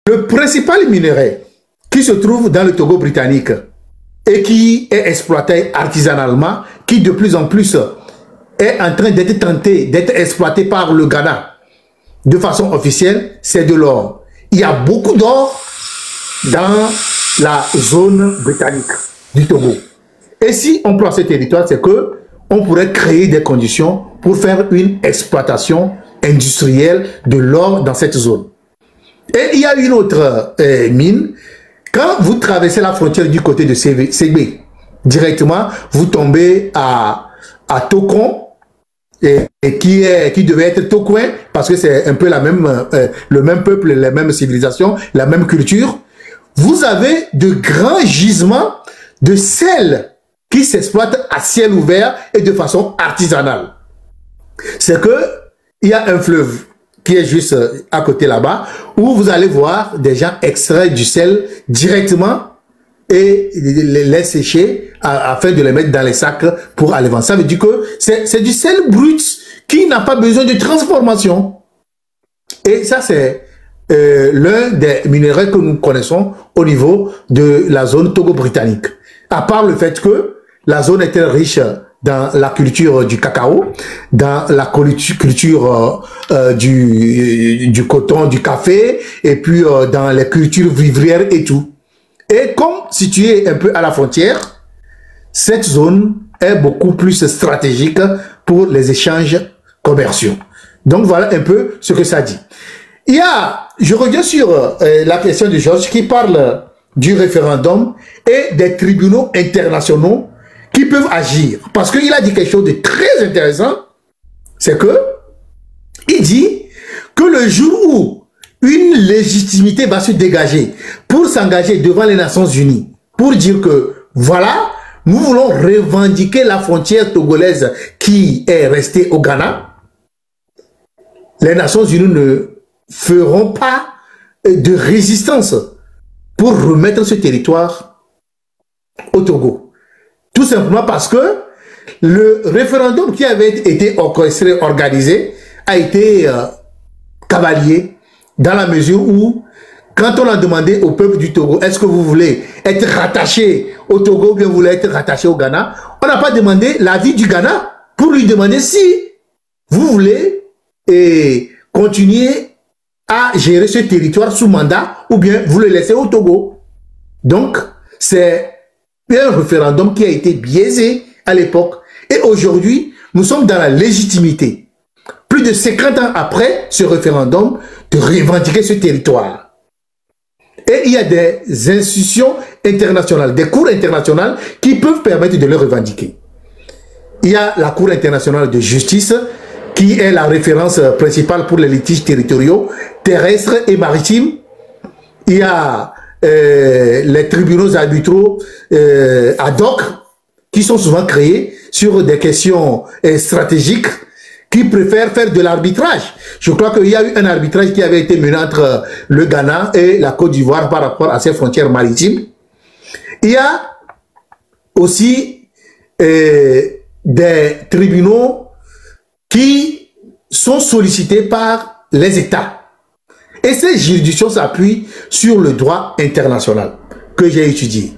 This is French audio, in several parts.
Le principal minerai qui se trouve dans le Togo britannique et qui est exploité artisanalement, qui de plus en plus est en train d'être tenté, d'être exploité par le Ghana de façon officielle, c'est de l'or. Il y a beaucoup d'or dans la zone britannique du Togo. Et si on prend ce territoire, c'est que on pourrait créer des conditions pour faire une exploitation industrielle de l'or dans cette zone. Et il y a une autre mine. Quand vous traversez la frontière du côté de Ségbé, directement, vous tombez à Tokon, et qui devait être Tokouin, parce que c'est un peu le même peuple, la même civilisation, la même culture. Vous avez de grands gisements de sel qui s'exploitent à ciel ouvert et de façon artisanale. C'est que il y a un fleuve qui est juste à côté là-bas, où vous allez voir des gens extraire du sel directement et les sécher afin de les mettre dans les sacs pour aller vendre. Ça veut dire que c'est du sel brut qui n'a pas besoin de transformation. Et ça, c'est l'un des minéraux que nous connaissons au niveau de la zone togo-britannique. À part le fait que la zone est très riche dans la culture du cacao, dans la culture du coton, du café, et puis dans les cultures vivrières et tout. Et comme située un peu à la frontière, cette zone est beaucoup plus stratégique pour les échanges commerciaux. Donc voilà un peu ce que ça dit. Je reviens sur la question de Georges qui parle du référendum et des tribunaux internationaux qui peuvent agir. Parce qu'il a dit quelque chose de très intéressant, c'est que il dit que le jour où une légitimité va se dégager pour s'engager devant les Nations Unies, pour dire que voilà, nous voulons revendiquer la frontière togolaise qui est restée au Ghana, les Nations Unies ne feront pas de résistance pour remettre ce territoire au Togo. Tout simplement parce que le référendum qui avait été orchestré, organisé, a été cavalier dans la mesure où, quand on a demandé au peuple du Togo, est-ce que vous voulez être rattaché au Togo ou bien vous voulez être rattaché au Ghana, on n'a pas demandé l'avis du Ghana pour lui demander si vous voulez continuer à gérer ce territoire sous mandat ou bien vous le laissez au Togo. Donc, c'est un référendum qui a été biaisé à l'époque. Et aujourd'hui, nous sommes dans la légitimité, plus de 50 ans après ce référendum, de revendiquer ce territoire. Et il y a des institutions internationales, des cours internationales qui peuvent permettre de le revendiquer. Il y a la Cour internationale de justice, qui est la référence principale pour les litiges territoriaux, terrestres et maritimes. Il y a les tribunaux arbitraux ad hoc, qui sont souvent créés sur des questions stratégiques, qui préfèrent faire de l'arbitrage. Je crois qu'il y a eu un arbitrage qui avait été mené entre le Ghana et la Côte d'Ivoire par rapport à ses frontières maritimes. Il y a aussi des tribunaux qui sont sollicités par les États. Et ces juridictions s'appuient sur le droit international que j'ai étudié.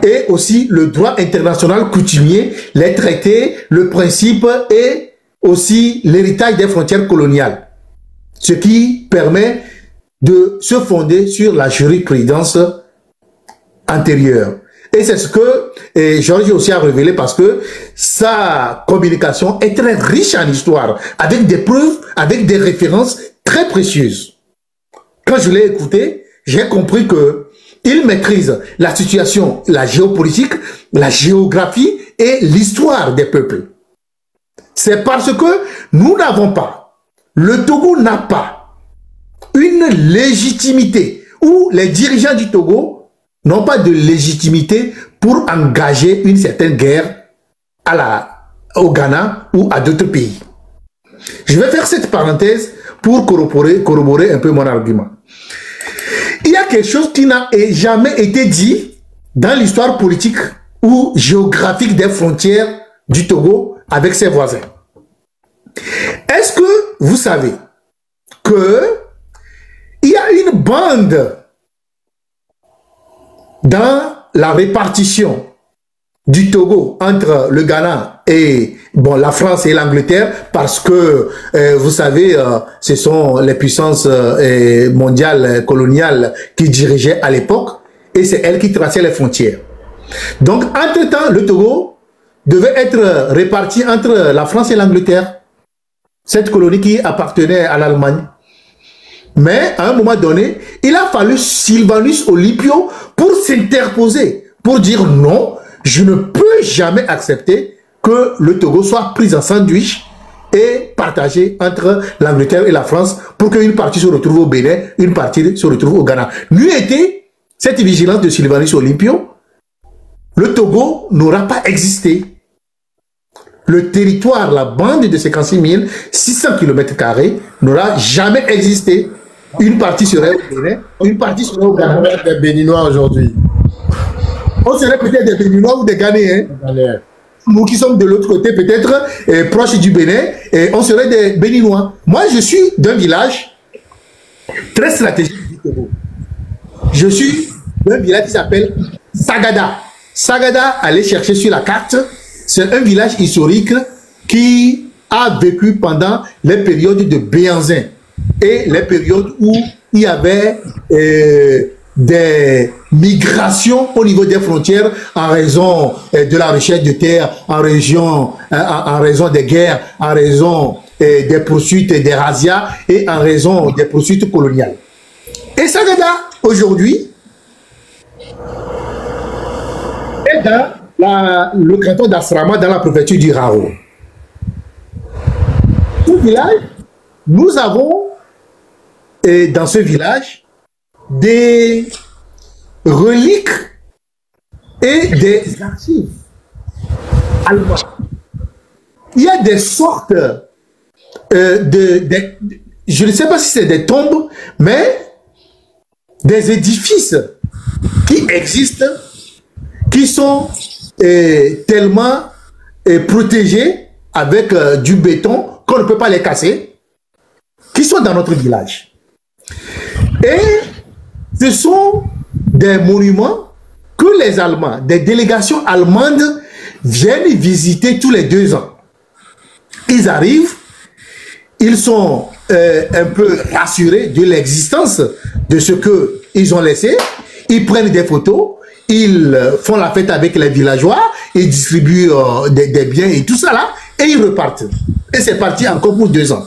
Et aussi le droit international coutumier, les traités, le principe et aussi l'héritage des frontières coloniales. Ce qui permet de se fonder sur la jurisprudence antérieure. Et c'est ce que Georges aussi a révélé parce que sa communication est très riche en histoire, avec des preuves, avec des références très précieuses. Quand je l'ai écouté, j'ai compris que il maîtrise la situation, la géopolitique, la géographie et l'histoire des peuples. C'est parce que nous n'avons pas, le Togo n'a pas une légitimité, ou les dirigeants du Togo n'ont pas de légitimité pour engager une certaine guerre au Ghana ou à d'autres pays. Je vais faire cette parenthèse pour corroborer un peu mon argument. Il y a quelque chose qui n'a jamais été dit dans l'histoire politique ou géographique des frontières du Togo avec ses voisins. Est-ce que vous savez que il y a une une bande dans la répartition du Togo entre le Ghana et bon, la France et l'Angleterre, parce que vous savez, ce sont les puissances mondiales coloniales qui dirigeaient à l'époque, et c'est elles qui traçaient les frontières. Donc, entre-temps, le Togo devait être réparti entre la France et l'Angleterre, cette colonie qui appartenait à l'Allemagne. Mais à un moment donné, il a fallu Sylvanus Olympio pour s'interposer, pour dire non, je ne peux jamais accepter que le Togo soit pris en sandwich et partagé entre l'Angleterre et la France pour qu'une partie se retrouve au Bénin, une partie se retrouve au Ghana. Lui était cette vigilance de Sylvanus Olympio. Le Togo n'aura pas existé. Le territoire, la bande de 56 600 km² n'aura jamais existé. Une partie serait au Bénin, une partie serait au Ghana. On serait des Béninois aujourd'hui. On serait peut-être des Béninois ou des Ghanéens. Nous qui sommes de l'autre côté, peut-être proches du Bénin, et on serait des Béninois. Moi, je suis d'un village très stratégique du Togo. Je suis d'un village qui s'appelle Sagada. Sagada, allez chercher sur la carte, c'est un village historique qui a vécu pendant les périodes de Béhanzin et les périodes où il y avait des migrations au niveau des frontières en raison de la recherche de terre, en raison des guerres, en raison des poursuites des razzias et en raison des poursuites coloniales. Et Sagada, aujourd'hui, est dans le canton d'Asrama, dans la préfecture du Rao. Ce village, nous avons dans ce village des reliques et des archives allemandes. Il y a des sortes je ne sais pas si c'est des tombes, mais des édifices qui existent, qui sont tellement protégés avec du béton qu'on ne peut pas les casser, qui sont dans notre village. Et ce sont des monuments que les Allemands, des délégations allemandes viennent visiter tous les 2 ans. Ils arrivent, ils sont un peu rassurés de l'existence de ce qu'ils ont laissé, ils prennent des photos, ils font la fête avec les villageois, ils distribuent des biens et tout ça là, et ils repartent. Et c'est parti encore pour 2 ans.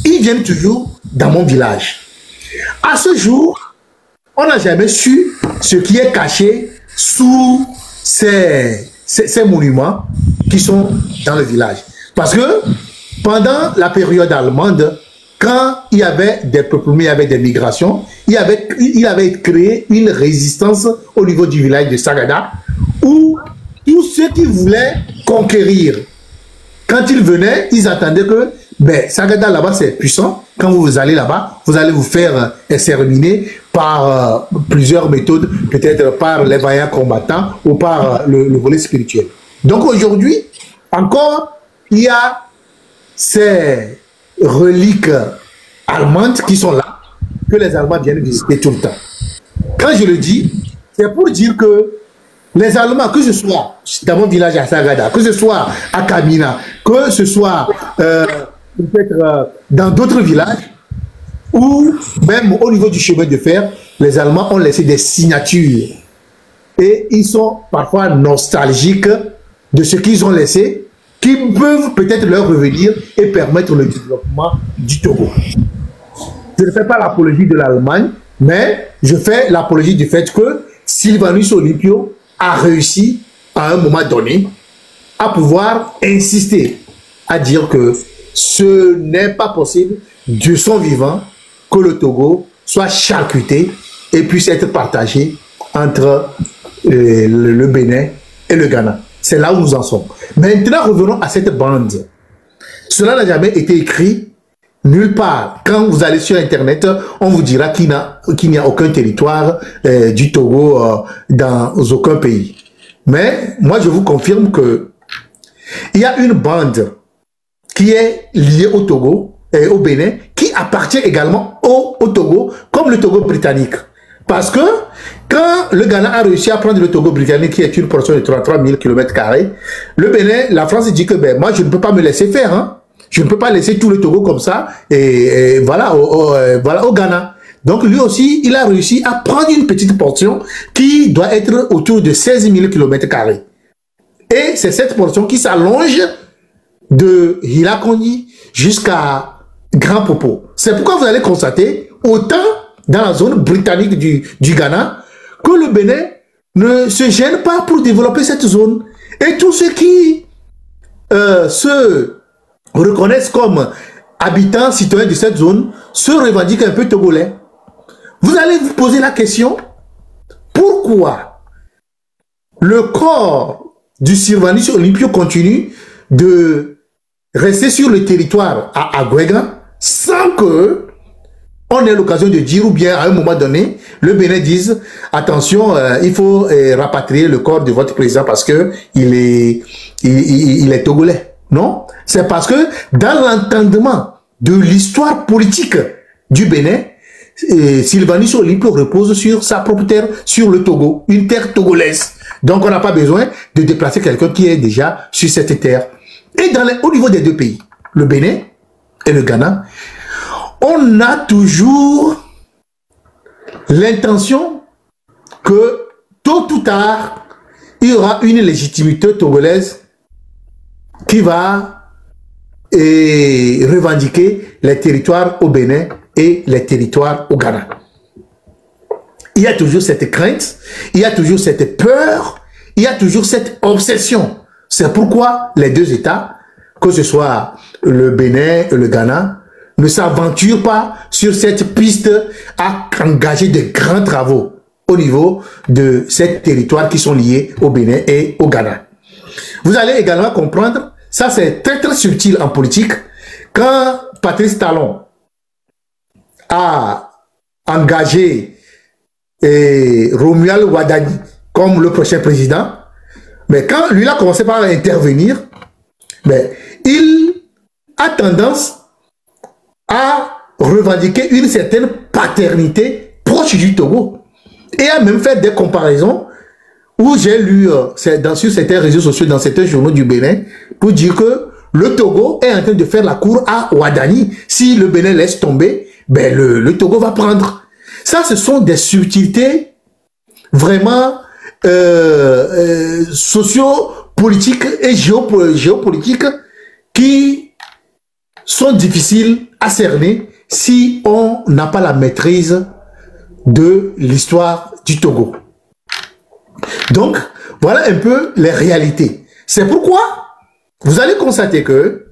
Ils viennent toujours dans mon village. À ce jour, on n'a jamais su ce qui est caché sous ces monuments qui sont dans le village. Parce que pendant la période allemande, quand il y avait des peuplements, il y avait des migrations, il avait créé une résistance au niveau du village de Sagada, où tous ceux qui voulaient conquérir, quand ils venaient, ils attendaient que Sagada là-bas c'est puissant. Quand vous allez là-bas, vous allez vous faire exterminer par plusieurs méthodes, peut-être par les vaillants combattants ou par le volet spirituel. Donc aujourd'hui, encore, il y a ces reliques allemandes qui sont là, que les Allemands viennent visiter tout le temps. Quand je le dis, c'est pour dire que les Allemands, que ce soit dans mon village à Sagada, que ce soit à Kamina, que ce soit peut-être dans d'autres villages, ou même au niveau du chemin de fer, les Allemands ont laissé des signatures. Et ils sont parfois nostalgiques de ce qu'ils ont laissé, qui peuvent peut-être leur revenir et permettre le développement du Togo. Je ne fais pas l'apologie de l'Allemagne, mais je fais l'apologie du fait que Sylvanus Olympio a réussi à un moment donné à pouvoir insister, à dire que ce n'est pas possible de son vivant que le Togo soit charcuté et puisse être partagé entre le Bénin et le Ghana. C'est là où nous en sommes. Maintenant, revenons à cette bande. Cela n'a jamais été écrit nulle part. Quand vous allez sur Internet, on vous dira qu'il n'y a aucun territoire du Togo dans aucun pays. Mais moi, je vous confirme que il y a une bande qui est liée au Togo au Bénin, qui appartient également au Togo, comme le Togo britannique. Parce que quand le Ghana a réussi à prendre le Togo britannique, qui est une portion de 33 000 km², le Bénin, la France dit que ben, moi je ne peux pas me laisser faire. Hein. Je ne peux pas laisser tout le Togo comme ça et voilà, voilà au Ghana. Donc lui aussi, il a réussi à prendre une petite portion qui doit être autour de 16 000 km². Et c'est cette portion qui s'allonge de Hilakondi jusqu'à Grand Popo. C'est pourquoi vous allez constater, autant dans la zone britannique du Ghana, que le Bénin ne se gêne pas pour développer cette zone. Et tous ceux qui se reconnaissent comme habitants, citoyens de cette zone, se revendiquent un peu togolais. Vous allez vous poser la question, pourquoi le corps du Sylvanus Olympio continue de rester sur le territoire à Agouégan sans que on ait l'occasion de dire, ou bien à un moment donné, le Bénin dise, attention, il faut rapatrier le corps de votre président parce que il est togolais. Non, c'est parce que dans l'entendement de l'histoire politique du Bénin, Sylvanus Olympio repose sur sa propre terre, sur le Togo, une terre togolaise. Donc on n'a pas besoin de déplacer quelqu'un qui est déjà sur cette terre. Et au niveau des deux pays, le Bénin et le Ghana, on a toujours l'intention que tôt ou tard, il y aura une légitimité togolaise qui va revendiquer les territoires au Bénin et les territoires au Ghana. Il y a toujours cette crainte, il y a toujours cette peur, il y a toujours cette obsession. C'est pourquoi les deux États, que ce soit le Bénin et le Ghana, ne s'aventurent pas sur cette piste à engager de grands travaux au niveau de ces territoires qui sont liés au Bénin et au Ghana. Vous allez également comprendre, ça c'est très très subtil en politique, quand Patrice Talon a engagé Romuald Wadani comme le prochain président, mais quand lui a commencé par intervenir, mais il a tendance à revendiquer une certaine paternité proche du Togo et a même fait des comparaisons où j'ai lu sur certains réseaux sociaux, dans certains journaux du Bénin, pour dire que le Togo est en train de faire la cour à Wadani. Si le Bénin laisse tomber, ben le Togo va prendre. Ça, ce sont des subtilités vraiment socio-politiques et géopolitiques qui sont difficiles à cerner si on n'a pas la maîtrise de l'histoire du Togo. Donc, voilà un peu les réalités. C'est pourquoi vous allez constater que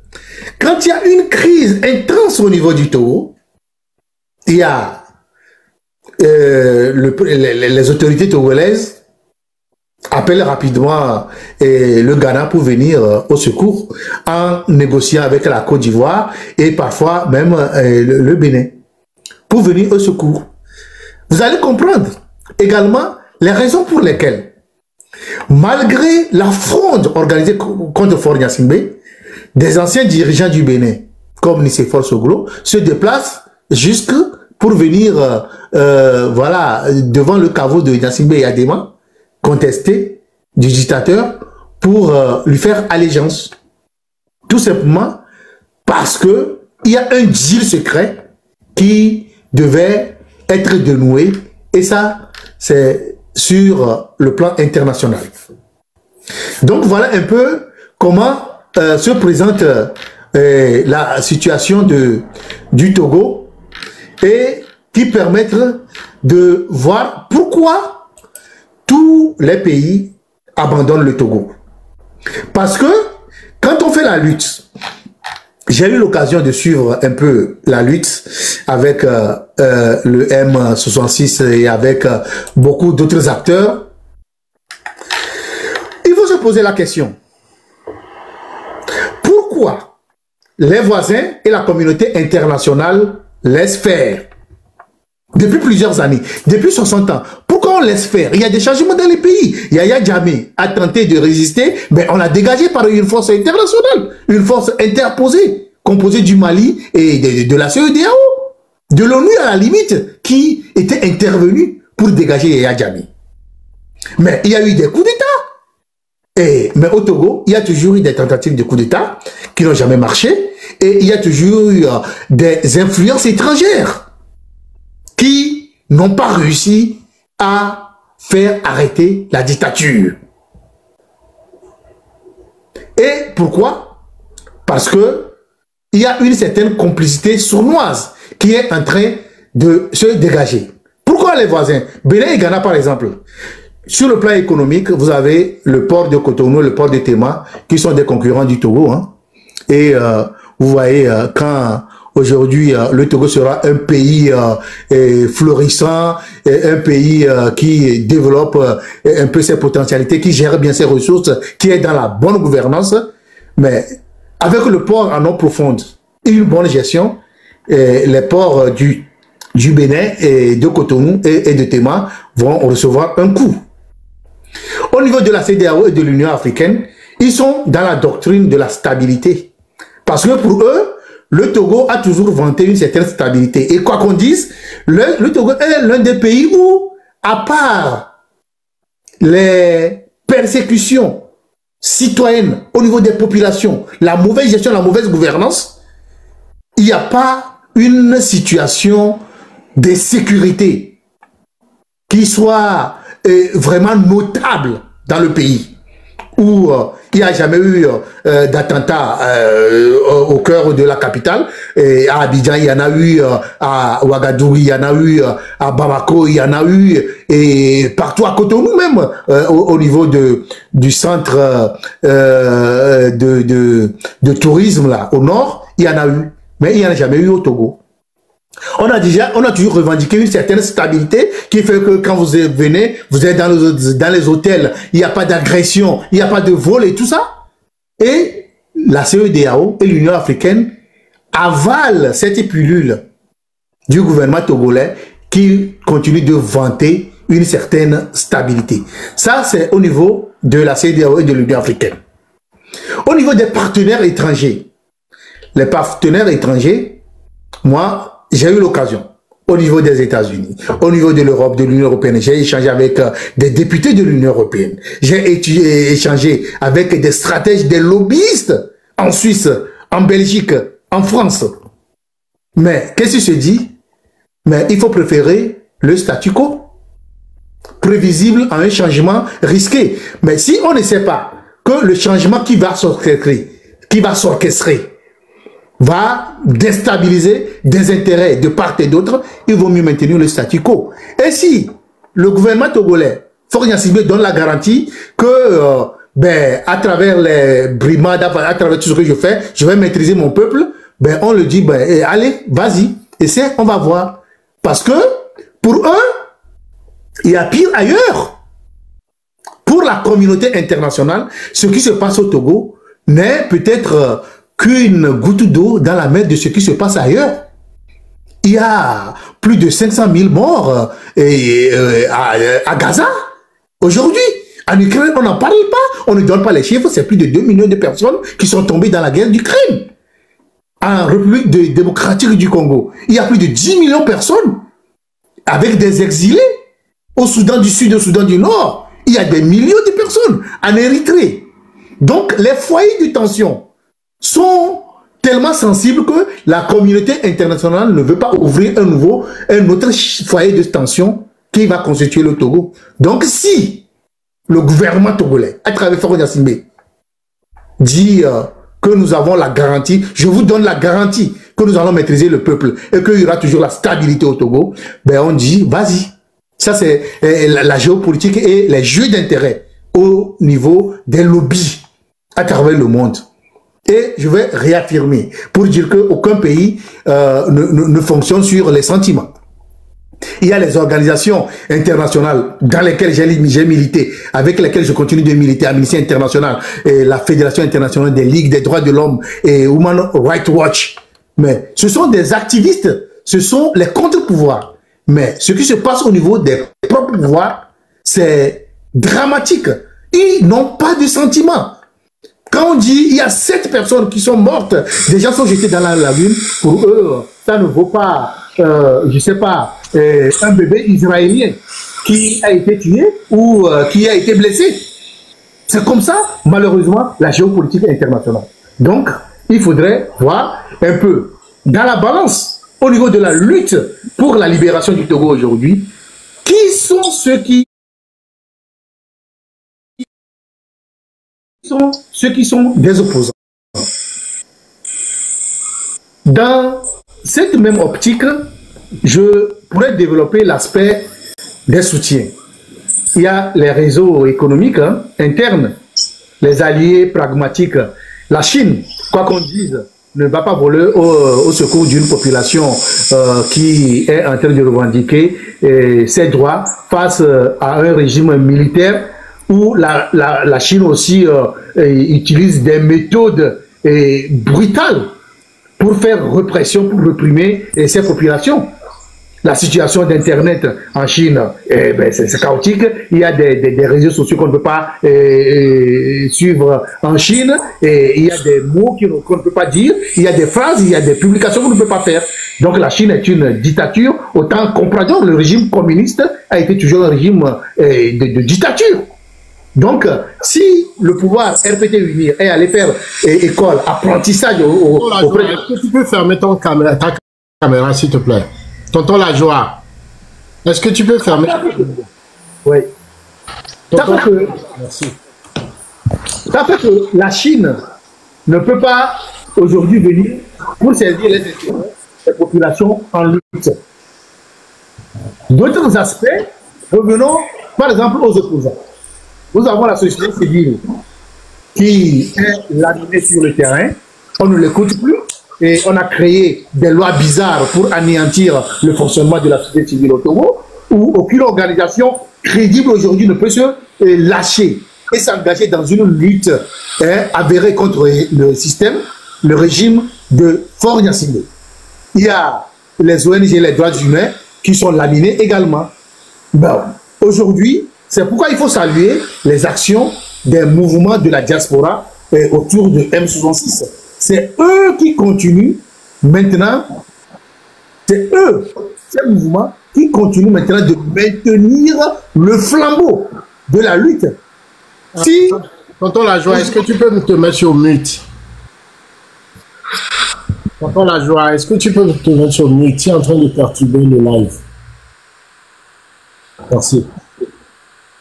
quand il y a une crise intense au niveau du Togo, il y a les autorités togolaises appellent rapidement le Ghana pour venir au secours en négociant avec la Côte d'Ivoire et parfois même le Bénin pour venir au secours. Vous allez comprendre également les raisons pour lesquelles, malgré la fronde organisée contre Faure Gnassingbé, des anciens dirigeants du Bénin, comme Nicéphore Soglo, se déplacent jusque pour venir voilà, devant le caveau de Gnassingbé et Adema, contester du dictateur pour lui faire allégeance. Tout simplement parce que il y a un deal secret qui devait être dénoué, et ça, c'est sur le plan international. Donc voilà un peu comment se présente la situation du Togo, et qui permettent de voir pourquoi tous les pays abandonnent le Togo. Parce que quand on fait la lutte, j'ai eu l'occasion de suivre un peu la lutte avec le M66 et avec beaucoup d'autres acteurs. Il faut se poser la question. Pourquoi les voisins et la communauté internationale laissent faire depuis plusieurs années, depuis 60 ans? Pourquoi on laisse faire? Il y a des changements dans les pays. Yaya Jammeh a tenté de résister, mais on l'a dégagé par une force internationale, une force interposée composé du Mali et de la CEDEAO, de l'ONU à la limite, qui était intervenu pour dégager Yaya Jammeh. Mais il y a eu des coups d'État. Mais au Togo, il y a toujours eu des tentatives de coups d'État qui n'ont jamais marché. Et il y a toujours eu des influences étrangères qui n'ont pas réussi à faire arrêter la dictature. Et pourquoi? Parce que il y a une certaine complicité sournoise qui est en train de se dégager. Pourquoi les voisins? Bénin et Ghana, par exemple. Sur le plan économique, vous avez le port de Cotonou, le port de Tema, qui sont des concurrents du Togo. Hein. Et vous voyez, quand aujourd'hui le Togo sera un pays florissant, un pays qui développe un peu ses potentialités, qui gère bien ses ressources, qui est dans la bonne gouvernance, mais avec le port en eau profonde et une bonne gestion, les ports du Bénin et de Cotonou et de Tema vont recevoir un coup. Au niveau de la CEDEAO et de l'Union africaine, ils sont dans la doctrine de la stabilité. Parce que pour eux, le Togo a toujours vanté une certaine stabilité. Et quoi qu'on dise, le Togo est l'un des pays où, à part les persécutions citoyennes au niveau des populations, la mauvaise gestion, la mauvaise gouvernance, il n'y a pas une situation de sécurité qui soit vraiment notable dans le pays, où il n'y a jamais eu d'attentat au cœur de la capitale. Et à Abidjan, il y en a eu, à Ouagadougou, il y en a eu, à Bamako, il y en a eu, et partout à Cotonou même, au niveau du centre de tourisme là, au nord, il y en a eu, mais il n'y en a jamais eu au Togo. On a toujours revendiqué une certaine stabilité qui fait que quand vous venez, vous êtes dans les hôtels, il n'y a pas d'agression, il n'y a pas de vol et tout ça. Et la CEDEAO et l'Union africaine avalent cette pilule du gouvernement togolais qui continue de vanter une certaine stabilité. Ça, c'est au niveau de la CEDEAO et de l'Union africaine. Au niveau des partenaires étrangers, les partenaires étrangers, moi, j'ai eu l'occasion, au niveau des États-Unis, au niveau de l'Europe, de l'Union européenne, j'ai échangé avec des députés de l'Union européenne. J'ai échangé avec des stratèges, des lobbyistes en Suisse, en Belgique, en France. Mais qu'est-ce qui se dit? Mais il faut préférer le statu quo, prévisible à un changement risqué. Mais si on ne sait pas que le changement qui va s'orchestrer, va déstabiliser des intérêts de part et d'autre, il vaut mieux maintenir le statu quo. Et si le gouvernement togolais, Faure Gnassingbé, donne la garantie que à travers les brimades, à travers tout ce que je fais, je vais maîtriser mon peuple, on le dit, allez, vas-y, essaie, on va voir. Parce que pour eux, il y a pire ailleurs. Pour la communauté internationale, ce qui se passe au Togo n'est peut-être qu'une goutte d'eau dans la mer de ce qui se passe ailleurs. Il y a plus de 500 000 morts à Gaza. Aujourd'hui, en Ukraine, on n'en parle pas. On ne donne pas les chiffres. C'est plus de 2 millions de personnes qui sont tombées dans la guerre d'Ukraine. En République démocratique du Congo, il y a plus de 10 millions de personnes avec des exilés. Au Soudan du Sud, au Soudan du Nord, il y a des millions de personnes. En Érythrée. Donc, les foyers de tension sont tellement sensibles que la communauté internationale ne veut pas ouvrir un autre foyer de tension qui va constituer le Togo. Donc si le gouvernement togolais, à travers Faure Gnassingbé, dit que nous avons la garantie, je vous donne la garantie que nous allons maîtriser le peuple et qu'il y aura toujours la stabilité au Togo, on dit vas-y. Ça c'est la géopolitique et les jeux d'intérêt au niveau des lobbies à travers le monde. Et je vais réaffirmer pour dire qu'aucun pays ne fonctionne sur les sentiments. Il y a les organisations internationales dans lesquelles j'ai milité, avec lesquelles je continue de militer, Amnesty International, et la Fédération internationale des ligues des droits de l'homme et Human Rights Watch. Mais ce sont des activistes, ce sont les contre-pouvoirs. Mais ce qui se passe au niveau des propres pouvoirs, c'est dramatique. Ils n'ont pas de sentiments. Quand on dit il y a 7 personnes qui sont mortes, des gens sont jetés dans la lagune, pour eux, ça ne vaut pas, je ne sais pas, un bébé israélien qui a été tué ou qui a été blessé. C'est comme ça, malheureusement, la géopolitique internationale. Donc, il faudrait voir un peu dans la balance au niveau de la lutte pour la libération du Togo aujourd'hui, qui sont ceux qui sont des opposants. Dans cette même optique, je pourrais développer l'aspect des soutiens. Il y a les réseaux économiques internes, les alliés pragmatiques. La Chine, quoi qu'on dise, ne va pas voler au secours d'une population qui est en train de revendiquer ses droits face à un régime militaire où la Chine aussi utilise des méthodes brutales pour faire répression, pour réprimer ces populations. La situation d'Internet en Chine, c'est chaotique. Il y a des réseaux sociaux qu'on ne peut pas suivre en Chine. Et il y a des mots qu'on ne peut pas dire. Il y a des phrases, il y a des publications qu'on ne peut pas faire. Donc la Chine est une dictature. Autant comprenons, le régime communiste a été toujours un régime de dictature. Donc, si le pouvoir RPT unir est allé faire école, apprentissage Est-ce que tu peux fermer ta caméra, s'il te plaît? Tonton La Joie, est-ce que tu peux fermer? Oui. Merci. Ça fait que la Chine ne peut pas aujourd'hui venir pour servir les intérêts des populations en lutte. D'autres aspects, revenons par exemple aux opposants. Nous avons la société civile qui est laminée sur le terrain, on ne l'écoute plus. Et on a créé des lois bizarres pour anéantir le fonctionnement de la société civile au Togo, où aucune organisation crédible aujourd'hui ne peut se lâcher et s'engager dans une lutte avérée contre le système, le régime de Faure Gnassingbé. Il y a les ONG et les droits humains qui sont laminés également. Bon, aujourd'hui, c'est pourquoi il faut saluer les actions des mouvements de la diaspora autour de M66. C'est eux qui continuent maintenant, c'est eux, ces mouvements, qui continuent maintenant de maintenir le flambeau de la lutte. Si... Tonton La Joie, est-ce que tu peux te mettre sur mute? Tonton La Joie, est-ce que tu peux te mettre sur mute? Tu es en train de perturber le live. Merci.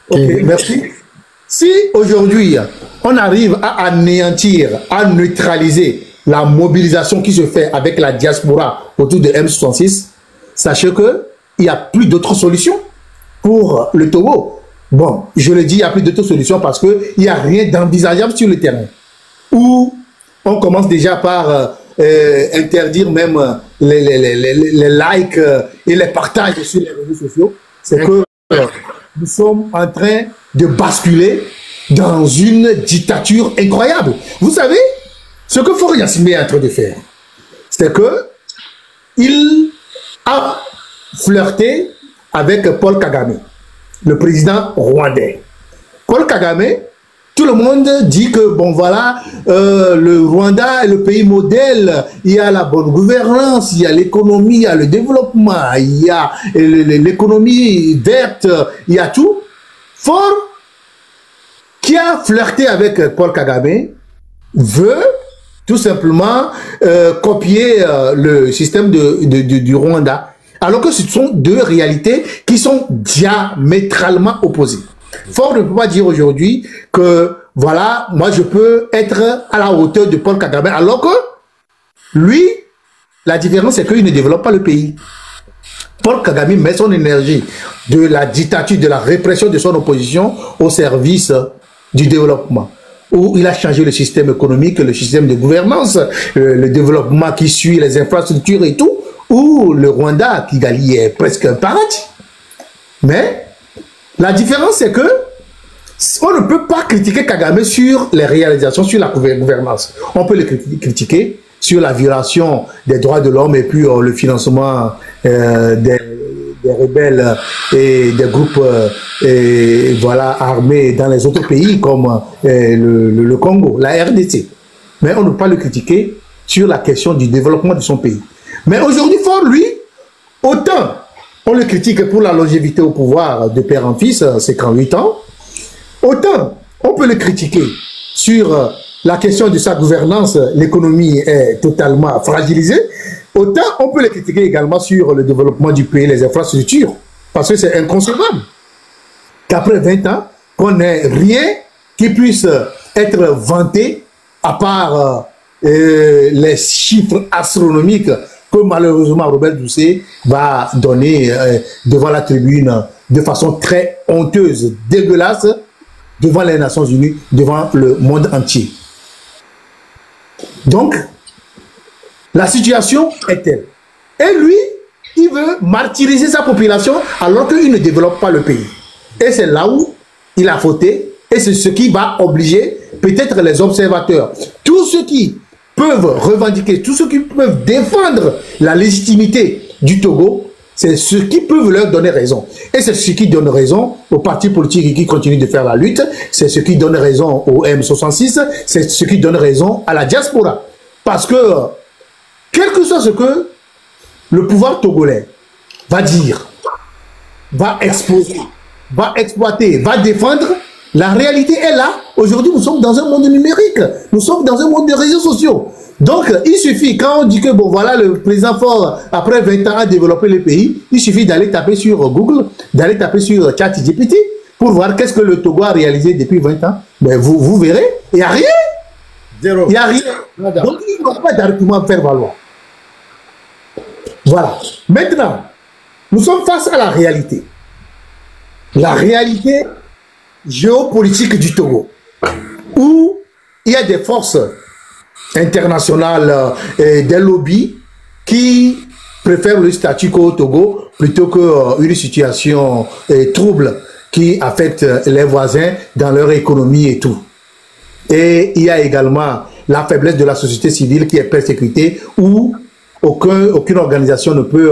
Ok, merci. Si aujourd'hui, on arrive à anéantir, à neutraliser la mobilisation qui se fait avec la diaspora autour de M66, sachez qu'il n'y a plus d'autres solutions pour le Togo. Bon, je le dis, il n'y a plus d'autres solutions parce qu'il n'y a rien d'envisageable sur le terrain. Où on commence déjà par interdire même les likes et les partages sur les réseaux sociaux. C'est que nous sommes en train de basculer dans une dictature incroyable. Vous savez, ce que Faure Gnassingbé est en train de faire, c'est que il a flirté avec Paul Kagame, le président rwandais. Paul Kagame, tout le monde dit que, bon voilà, le Rwanda est le pays modèle, il y a la bonne gouvernance, il y a l'économie, il y a le développement, il y a l'économie verte, il y a tout. Faure, qui a flirté avec Paul Kagame, veut tout simplement copier le système du Rwanda. Alors que ce sont deux réalités qui sont diamétralement opposées. Faure ne peut pas dire aujourd'hui que, voilà, moi je peux être à la hauteur de Paul Kagame, alors que lui, la différence c'est qu'il ne développe pas le pays. Paul Kagame met son énergie de la dictature, de la répression de son opposition au service du développement, où il a changé le système économique, le système de gouvernance, le développement qui suit les infrastructures et tout, où le Rwanda, Kigali, est presque un paradis. Mais la différence, c'est que on ne peut pas critiquer Kagame sur les réalisations, sur la gouvernance. On peut le critiquer sur la violation des droits de l'homme et puis le financement des des rebelles et des groupes voilà, armés dans les autres pays comme le Congo, la RDC. Mais on ne peut pas le critiquer sur la question du développement de son pays. Mais aujourd'hui, Faure, lui, autant on le critique pour la longévité au pouvoir de père en fils, c'est 38 ans, autant on peut le critiquer sur la question de sa gouvernance, l'économie est totalement fragilisée, autant on peut le critiquer également sur le développement du pays, les infrastructures, parce que c'est inconcevable qu'après 20 ans, qu'on n'ait rien qui puisse être vanté, à part les chiffres astronomiques que malheureusement Robert Doucet va donner devant la tribune de façon très honteuse, dégueulasse, devant les Nations Unies, devant le monde entier. Donc, la situation est telle. Et lui, il veut martyriser sa population alors qu'il ne développe pas le pays. Et c'est là où il a fauté, et c'est ce qui va obliger peut-être les observateurs, tous ceux qui peuvent revendiquer, tous ceux qui peuvent défendre la légitimité du Togo, c'est ceux qui peuvent leur donner raison. Et c'est ce qui donne raison aux partis politiques qui continuent de faire la lutte, c'est ce qui donne raison au M66, c'est ce qui donne raison à la diaspora. Parce que, quel que soit ce que le pouvoir togolais va dire, va exposer, va exploiter, va défendre, la réalité est là. Aujourd'hui, nous sommes dans un monde numérique. Nous sommes dans un monde de réseaux sociaux. Donc, il suffit, quand on dit que, bon, voilà, le président Faure, après 20 ans, a développé le pays, il suffit d'aller taper sur Google, d'aller taper sur ChatGPT, pour voir qu'est-ce que le Togo a réalisé depuis 20 ans. Mais vous verrez, il n'y a rien. Zéro. Il n'y a rien. Donc, il n'y a pas d'argument à faire valoir. Voilà. Maintenant, nous sommes face à la réalité. La réalité géopolitique du Togo, où il y a des forces internationales et des lobbies qui préfèrent le statu quo au Togo plutôt qu'une situation trouble qui affecte les voisins dans leur économie et tout. Et il y a également la faiblesse de la société civile qui est persécutée, où aucune organisation ne peut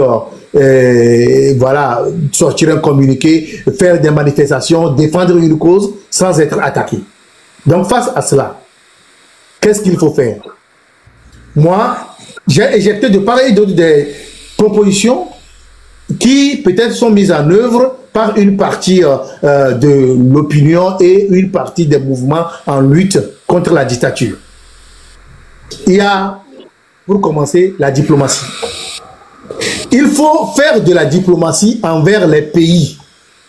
voilà, sortir un communiqué, faire des manifestations, défendre une cause sans être attaqué. Donc face à cela, qu'est-ce qu'il faut faire? Moi, j'ai éjecté de part et d'autre des propositions qui peut-être sont mises en œuvre par une partie de l'opinion et une partie des mouvements en lutte contre la dictature. Il y a, pour commencer, la diplomatie. Il faut faire de la diplomatie envers les pays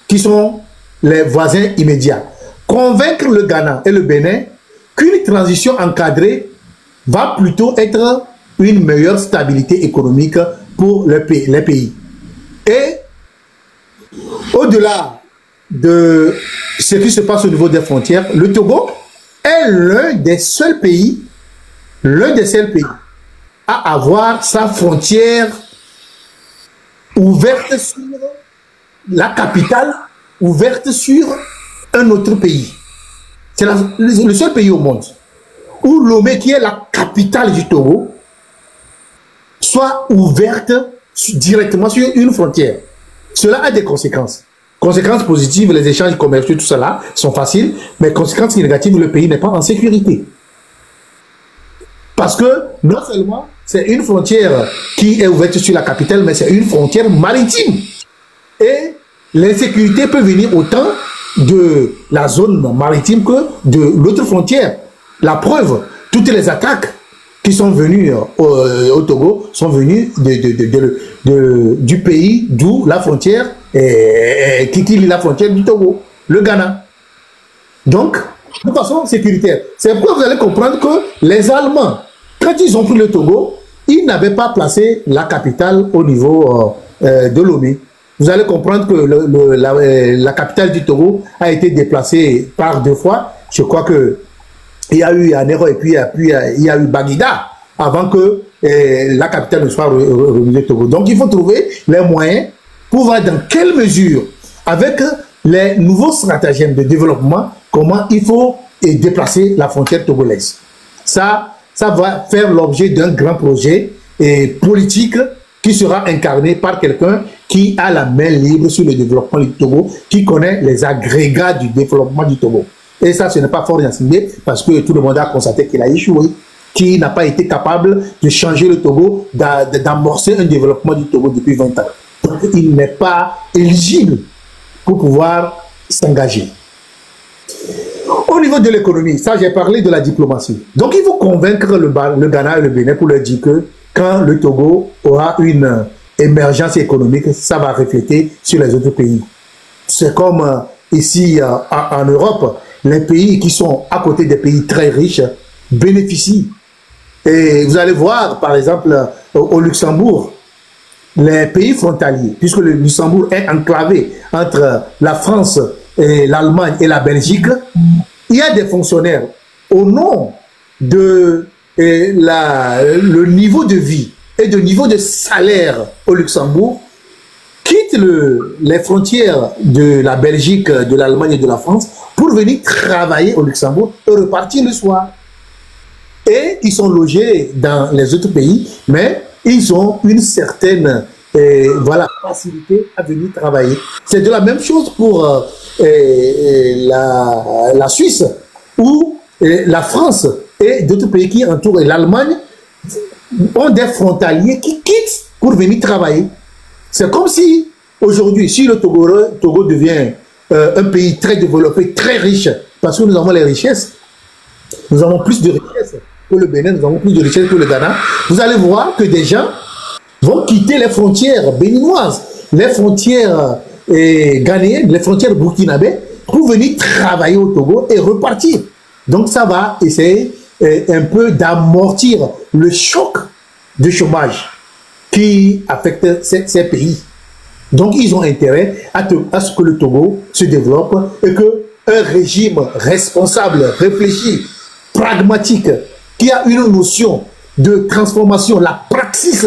qui sont les voisins immédiats. Convaincre le Ghana et le Bénin qu'une transition encadrée va plutôt être une meilleure stabilité économique pour les pays. Et au-delà de ce qui se passe au niveau des frontières, le Togo est l'un des seuls pays à avoir sa frontière ouverte sur la capitale, ouverte sur un autre pays. C'est le seul pays au monde où Lomé, qui est la capitale du Togo, soit ouverte directement sur une frontière. Cela a des conséquences. Conséquences positives, les échanges commerciaux, tout cela sont faciles, mais conséquences négatives, le pays n'est pas en sécurité. Parce que non seulement c'est une frontière qui est ouverte sur la capitale, mais c'est une frontière maritime. Et l'insécurité peut venir autant de la zone maritime que de l'autre frontière. La preuve, toutes les attaques qui sont venues au Togo sont venues du pays d'où la frontière, qui lie la frontière du Togo, le Ghana. Donc, de façon sécuritaire. C'est pourquoi vous allez comprendre que les Allemands, quand ils ont pris le Togo, ils n'avaient pas placé la capitale au niveau de Lomé. Vous allez comprendre que la capitale du Togo a été déplacée par 2 fois. Je crois que il y a eu Anéro et puis il y a eu Baguida avant que la capitale ne soit remise au Togo. Donc il faut trouver les moyens pour voir dans quelle mesure, avec les nouveaux stratagèmes de développement, comment il faut déplacer la frontière togolaise. Ça va faire l'objet d'un grand projet politique qui sera incarné par quelqu'un qui a la main libre sur le développement du Togo, qui connaît les agrégats du développement du Togo. Et ça, ce n'est pas fort d'enseigner parce que tout le monde a constaté qu'il a échoué, qu'il n'a pas été capable de changer le Togo, d'amorcer un développement du Togo depuis 20 ans. Donc, il n'est pas éligible pour pouvoir s'engager. Au niveau de l'économie, ça j'ai parlé de la diplomatie. Donc il faut convaincre le Ghana et le Bénin pour leur dire que quand le Togo aura une émergence économique, ça va refléter sur les autres pays. C'est comme ici en Europe, les pays qui sont à côté des pays très riches bénéficient. Et vous allez voir, par exemple, au Luxembourg, les pays frontaliers, puisque le Luxembourg est enclavé entre la France, l'Allemagne et la Belgique, il y a des fonctionnaires au nom de le niveau de vie et de niveau de salaire au Luxembourg, quittent les frontières de la Belgique, de l'Allemagne et de la France pour venir travailler au Luxembourg et repartir le soir. Et ils sont logés dans les autres pays, mais ils ont une certaine facilité à venir travailler. C'est de la même chose pour la Suisse ou la France et d'autres pays qui entourent l'Allemagne ont des frontaliers qui quittent pour venir travailler. C'est comme si aujourd'hui, si le Togo devient un pays très développé, très riche, parce que nous avons les richesses, nous avons plus de richesses que le Bénin, nous avons plus de richesses que le Ghana, vous allez voir que des gens vont quitter les frontières béninoises, les frontières ghanéennes, les frontières burkinabées, pour venir travailler au Togo et repartir. Donc ça va essayer un peu d'amortir le choc de chômage qui affecte ces pays. Donc ils ont intérêt à ce que le Togo se développe et qu'un régime responsable, réfléchi, pragmatique, qui a une notion de transformation, la praxis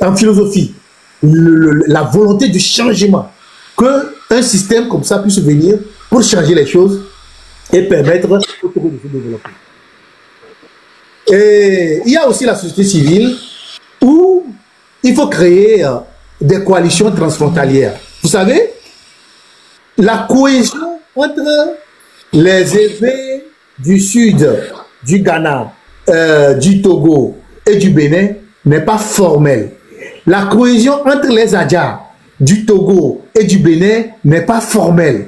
en philosophie, la volonté du changement, qu'un système comme ça puisse venir pour changer les choses et permettre au Togo de se développer. Et il y a aussi la société civile où il faut créer des coalitions transfrontalières. Vous savez, la cohésion entre les évêques du sud, du Ghana, du Togo et du Bénin n'est pas formelle. La cohésion entre les Adja du Togo et du Bénin n'est pas formelle.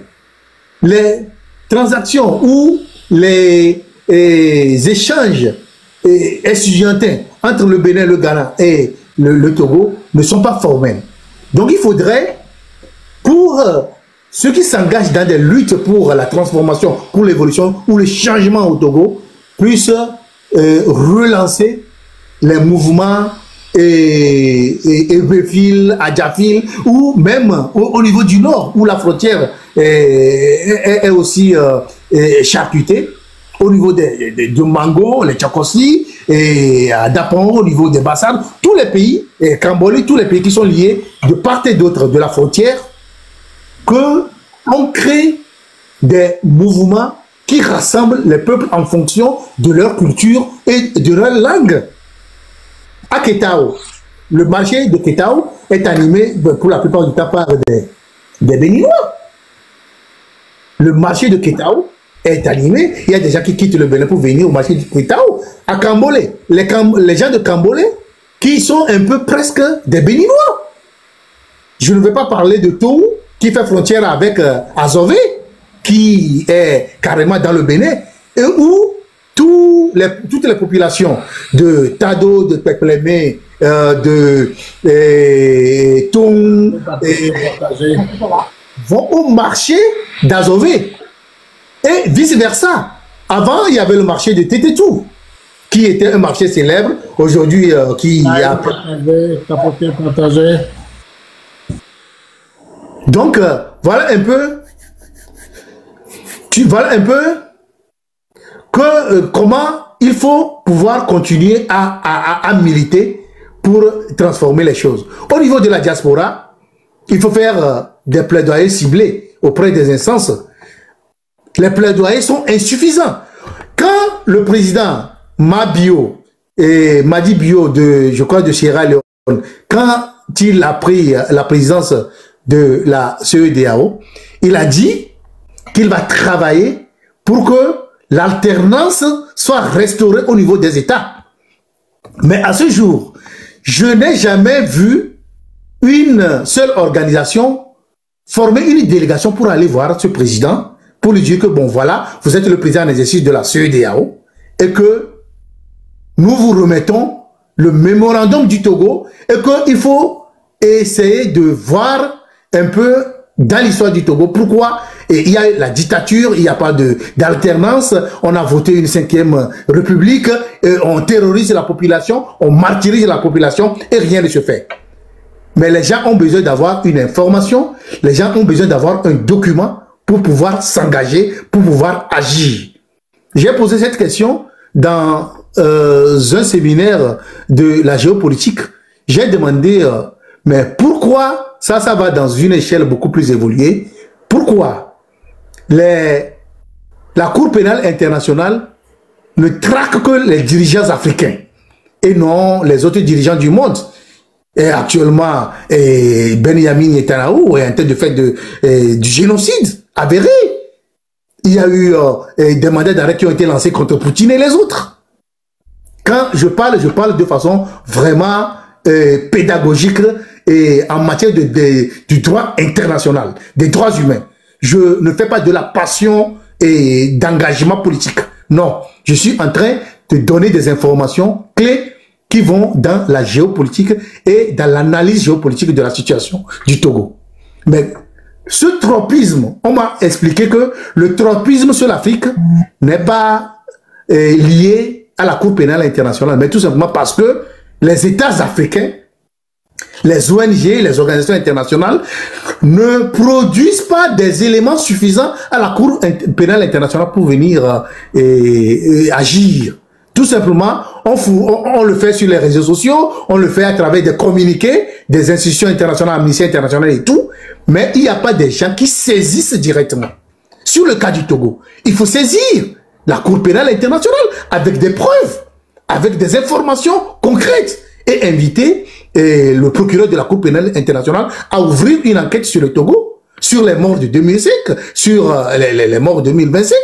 Les transactions ou les échanges estudiantins entre le Bénin, le Ghana et le Togo ne sont pas formels. Donc il faudrait, pour ceux qui s'engagent dans des luttes pour la transformation, pour l'évolution ou le changement au Togo, puissent relancer les mouvements Ebefil, Adjafil, ou même au niveau du nord, où la frontière est aussi charcutée, au niveau de Mango, les Tchakossi, et à Dapon, au niveau des Bassam, tous les pays, et Camboli, tous les pays qui sont liés de part et d'autre de la frontière, qu'on crée des mouvements qui rassemblent les peuples en fonction de leur culture et de leur langue. À Ketao, le marché de Ketao est animé pour la plupart du temps par des Béninois. Le marché de Ketao est animé, il y a des gens qui quittent le Bénin pour venir au marché de Ketao. À Cambolé, les gens de Cambolé qui sont un peu presque des Béninois. Je ne vais pas parler de Tou qui fait frontière avec Azové, qui est carrément dans le Bénin, et où toutes les populations de Tado, de Peklemé, de Toum, vont au marché d'Azové. Et vice-versa. Avant, il y avait le marché de Tététou, qui était un marché célèbre, aujourd'hui qui a... Donc, voilà un peu comment il faut pouvoir continuer à militer pour transformer les choses. Au niveau de la diaspora, il faut faire des plaidoyers ciblés auprès des instances. Les plaidoyers sont insuffisants. Quand le président Madi Bio, je crois de Sierra Leone, quand il a pris la présidence de la CEDEAO, il a dit qu'il va travailler pour que l'alternance soit restaurée au niveau des États. Mais à ce jour, je n'ai jamais vu une seule organisation former une délégation pour aller voir ce président, pour lui dire que bon voilà, vous êtes le président en exercice de la CEDEAO et que nous vous remettons le mémorandum du Togo et qu'il faut essayer de voir un peu dans l'histoire du Togo pourquoi il y a la dictature, il n'y a pas d'alternance, on a voté une 5e république, on terrorise la population, on martyrise la population et rien ne se fait. Mais les gens ont besoin d'avoir une information, les gens ont besoin d'avoir un document pour pouvoir s'engager, pour pouvoir agir. J'ai posé cette question dans un séminaire de la géopolitique. J'ai demandé, mais pourquoi, ça va dans une échelle beaucoup plus évoluée, pourquoi la Cour pénale internationale ne traque que les dirigeants africains et non les autres dirigeants du monde? Et actuellement, Benjamin Netanyahu est en train de faire du génocide avéré. Il y a eu des mandats d'arrêt qui ont été lancés contre Poutine et les autres. Quand je parle de façon vraiment pédagogique et en matière du droit international, des droits humains. Je ne fais pas de la passion et d'engagement politique. Non, je suis en train de donner des informations clés qui vont dans la géopolitique et dans l'analyse géopolitique de la situation du Togo. Mais ce tropisme, on m'a expliqué que le tropisme sur l'Afrique n'est pas lié à la Cour pénale internationale, mais tout simplement parce que les États africains, les ONG, les organisations internationales ne produisent pas des éléments suffisants à la Cour pénale internationale pour venir agir. Tout simplement, on le fait sur les réseaux sociaux, on le fait à travers des communiqués, des institutions internationales, Amnesty International et tout, mais il n'y a pas des gens qui saisissent directement. Sur le cas du Togo, il faut saisir la Cour pénale internationale avec des preuves, avec des informations concrètes et inviter le procureur de la Cour pénale internationale à ouvrir une enquête sur le Togo, sur les morts de 2005, sur les morts de 2025.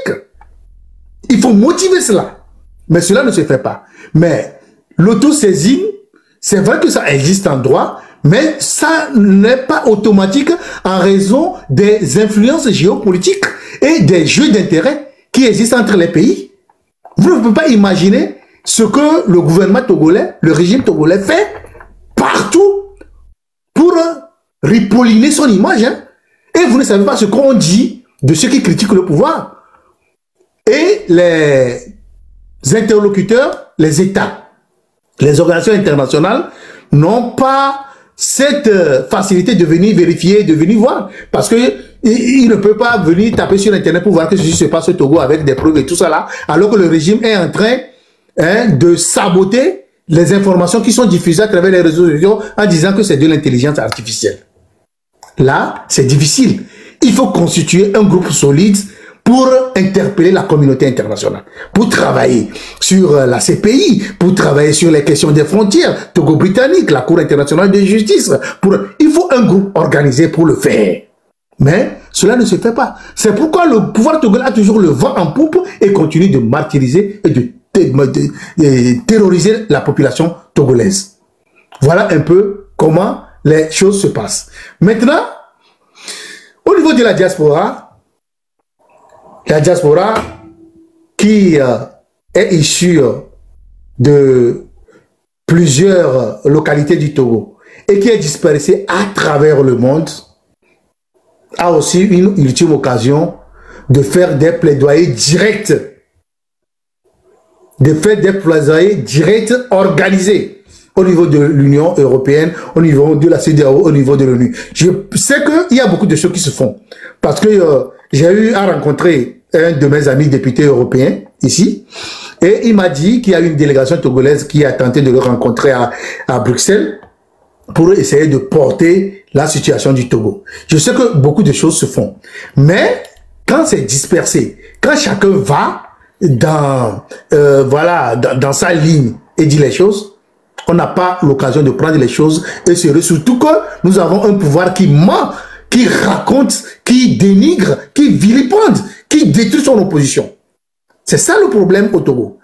Il faut motiver cela. Mais cela ne se fait pas. Mais l'autosaisine, c'est vrai que ça existe en droit, mais ça n'est pas automatique en raison des influences géopolitiques et des jeux d'intérêt qui existent entre les pays. Vous ne pouvez pas imaginer ce que le gouvernement togolais, le régime togolais fait partout pour ripolliner son image. Hein. Et vous ne savez pas ce qu'on dit de ceux qui critiquent le pouvoir. Et les interlocuteurs, les États, les organisations internationales n'ont pas cette facilité de venir vérifier, de venir voir. Parce que il ne peut pas venir taper sur Internet pour voir que ceci se passe au Togo avec des preuves et tout ça là, alors que le régime est en train de saboter les informations qui sont diffusées à travers les réseaux sociaux en disant que c'est de l'intelligence artificielle. Là, c'est difficile. Il faut constituer un groupe solide pour interpeller la communauté internationale, pour travailler sur la CPI, pour travailler sur les questions des frontières, Togo-Britannique, la Cour internationale de justice. Il faut un groupe organisé pour le faire. Mais cela ne se fait pas. C'est pourquoi le pouvoir togolais a toujours le vent en poupe et continue de martyriser et de terroriser la population togolaise. Voilà un peu comment les choses se passent. Maintenant, au niveau de la diaspora qui est issue de plusieurs localités du Togo et qui est dispersée à travers le monde, a aussi une ultime occasion de faire des plaidoyers directs, organisés au niveau de l'Union européenne, au niveau de la CEDEAO, au niveau de l'ONU. Je sais qu'il y a beaucoup de choses qui se font. Parce que j'ai eu à rencontrer un de mes amis députés européens ici, et il m'a dit qu'il y a une délégation togolaise qui a tenté de le rencontrer à Bruxelles pour essayer de porter la situation du Togo. Je sais que beaucoup de choses se font. Mais quand c'est dispersé, quand chacun va dans sa ligne et dit les choses, On n'a pas l'occasion de prendre les choses et sérieux, surtout que nous avons un pouvoir qui ment, qui raconte, qui dénigre, qui vilipende, qui détruit son opposition. C'est ça le problème au Togo.